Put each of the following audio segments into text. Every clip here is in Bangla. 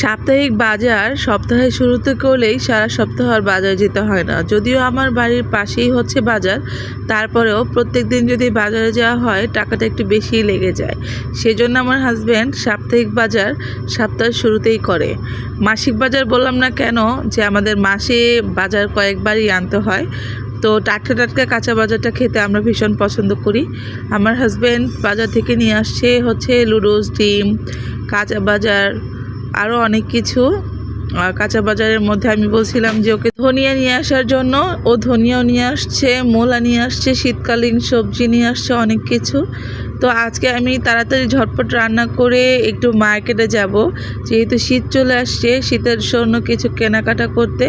সাপ্তাহিক বাজার সপ্তাহের শুরুতে করলেই সারা সপ্তাহ আর বাজার যেতে হয় না। যদিও আমার বাড়ির পাশেই হচ্ছে বাজার, তারপরেও প্রত্যেকদিন যদি বাজারে যাওয়া হয় টাকাটা একটু বেশিই লেগে যায়। সেজন্য আমার হাজব্যান্ড সাপ্তাহিক বাজার সপ্তাহের শুরুতেই করে। মাসিক বাজার বললাম না কেন, যে আমাদের মাসে বাজার কয়েকবারই আনতে হয়। তো টাটকা টাটকা কাঁচা বাজারটা খেতে আমরা ভীষণ পছন্দ করি। আমার হাজব্যান্ড বাজার থেকে নিয়ে আসছে হচ্ছে লুডুস, ডিম, কাঁচা বাজার, আরও অনেক কিছু। কাঁচা বাজারের মধ্যে আমি বলছিলাম যে ওকে ধনিয়া নিয়ে আসার জন্য, ও ধনিয়াও নিয়ে আসছে, মূলা নিয়ে আসছে, শীতকালীন সবজি নিয়ে আসছে, অনেক কিছু। তো আজকে আমি তাড়াতাড়ি ঝটপট রান্না করে একটু মার্কেটে যাব, যেহেতু শীত চলে আসছে। শীতের জন্য কিছু কেনাকাটা করতে,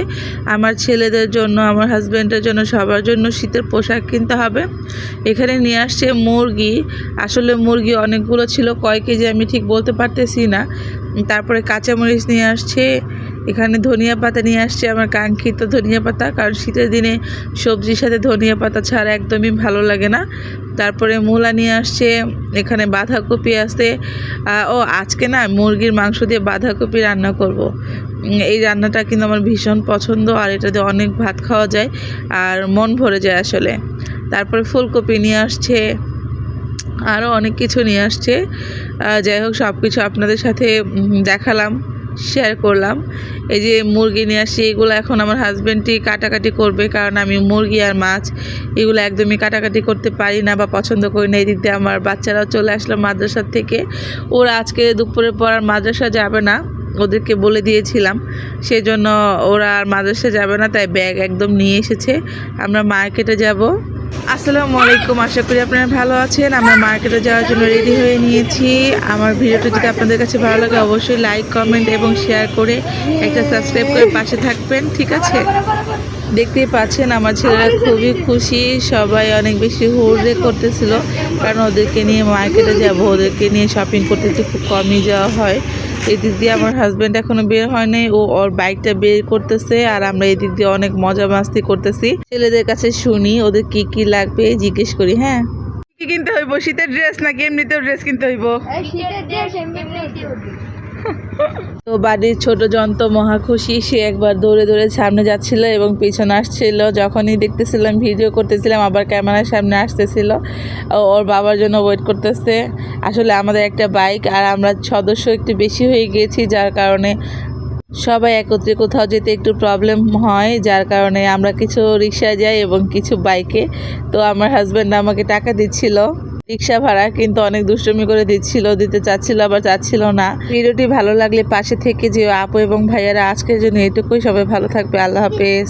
আমার ছেলেদের জন্য, আমার হাজব্যান্ডের জন্য, সবার জন্য শীতের পোশাক কিনতে হবে। এখানে নিয়ে আসছে মুরগি। আসলে মুরগি অনেকগুলো ছিল, কয় কেজি আমি ঠিক বলতে পারতেছি না। তারপরে কাঁচামরিচ নিয়ে আসছে, এখানে ধনিয়া পাতা নিয়ে আসছে, আমার কাঙ্ক্ষিত ধনিয়া পাতা, কারণ শীতের দিনে সবজির সাথে ধনিয়া পাতা ছাড়া একদমই ভালো লাগে না। তারপরে মূলা নিয়ে আসছে, এখানে বাঁধাকপি আছে। আজকে না মুরগির মাংস দিয়ে বাঁধাকপি রান্না করব। এই রান্নাটা কিন্তু আমার ভীষণ পছন্দ, আর এটা দিয়ে অনেক ভাত খাওয়া যায় আর মন ভরে যায় আসলে। তারপরে ফুলকপি নিয়ে আসছে, আরও অনেক কিছু নিয়ে আসছে। যাই হোক, সব কিছু আপনাদের সাথে দেখালাম, শেয়ার করলাম। এই যে মুরগি নিয়ে আসছি, এগুলো এখন আমার হাজব্যান্ডই কাটাকাটি করবে, কারণ আমি মুরগি আর মাছ এগুলো একদমই কাটাকাটি করতে পারি না বা পছন্দ করি না। এদিক দিয়ে আমার বাচ্চারাও চলে আসলো মাদ্রাসার থেকে। ওরা আজকে দুপুরে পর আর মাদ্রাসা যাবে না, ওদেরকে বলে দিয়েছিলাম, সেজন্য ওরা আর মাদ্রাসা যাবে না, তাই ব্যাগ একদম নিয়ে এসেছে। আমরা মার্কেটে যাব। আসসালামু আলাইকুম, আশা করি আপনারা ভালো আছেন। আমরা মার্কেটে যাওয়ার জন্য রেডি হয়ে নিয়েছি। আমার ভিডিওটি যদি আপনাদের কাছে ভালো লাগে অবশ্যই লাইক, কমেন্ট এবং শেয়ার করে একটা সাবস্ক্রাইব করে পাশে থাকবেন, ঠিক আছে? দেখতেই পাচ্ছেন আমার ছেলেরা খুবই খুশি, সবাই অনেক বেশি হুড়ে করতেছিল, কারণ ওদেরকে নিয়ে মার্কেটে যাব, ওদেরকে নিয়ে শপিং করতে একটু খুব কমই যাওয়া হয়। এদিক দিয়ে আমার হাজব্যান্ড এখনো বের হয় নাই, ও ওর বাইকটা বের করতেছে, আর আমরা এদিক দিয়ে অনেক মজা মাস্তি করতেছি। ছেলেদের কাছে শুনি ওদের কি কি লাগবে, জিজ্ঞেস করি। হ্যাঁ, কি কিনতে হইব? শীতের ড্রেস নাকি এমনিতেও ড্রেস কিনতে হইব? তো বাড়ির ছোট যন্ত্র মহা খুশি, সে একবার দৌড়ে দৌড়ে সামনে যাচ্ছিল এবং পিছনে আসছিল। যখনই দেখতেছিলাম ভিডিও করতেছিলাম, আবার ক্যামেরার সামনে আসতেছিল। ওর বাবার জন্য ওয়েট করতেছে। আসলে আমাদের একটা বাইক, আর আমরা সদস্য একটু বেশি হয়ে গিয়েছি, যার কারণে সবাই একত্রে কোথাও যেতে একটু প্রবলেম হয়, যার কারণে আমরা কিছু রিক্সায় যাই এবং কিছু বাইকে। তো আমার হাজব্যান্ড আমাকে টাকা দিচ্ছিল রিক্সা ভাড়া, কিন্তু অনেক দুষ্টুমি করে দিতে চাচ্ছিল, আবার চাচ্ছিল না। ভিডিওটি ভালো লাগলে পাশে থেকে যে আপু এবং ভাইয়ারা, আজকের জন্য এটুকুই। সবাই ভালো থাকবে, আল্লাহ হাফেজ।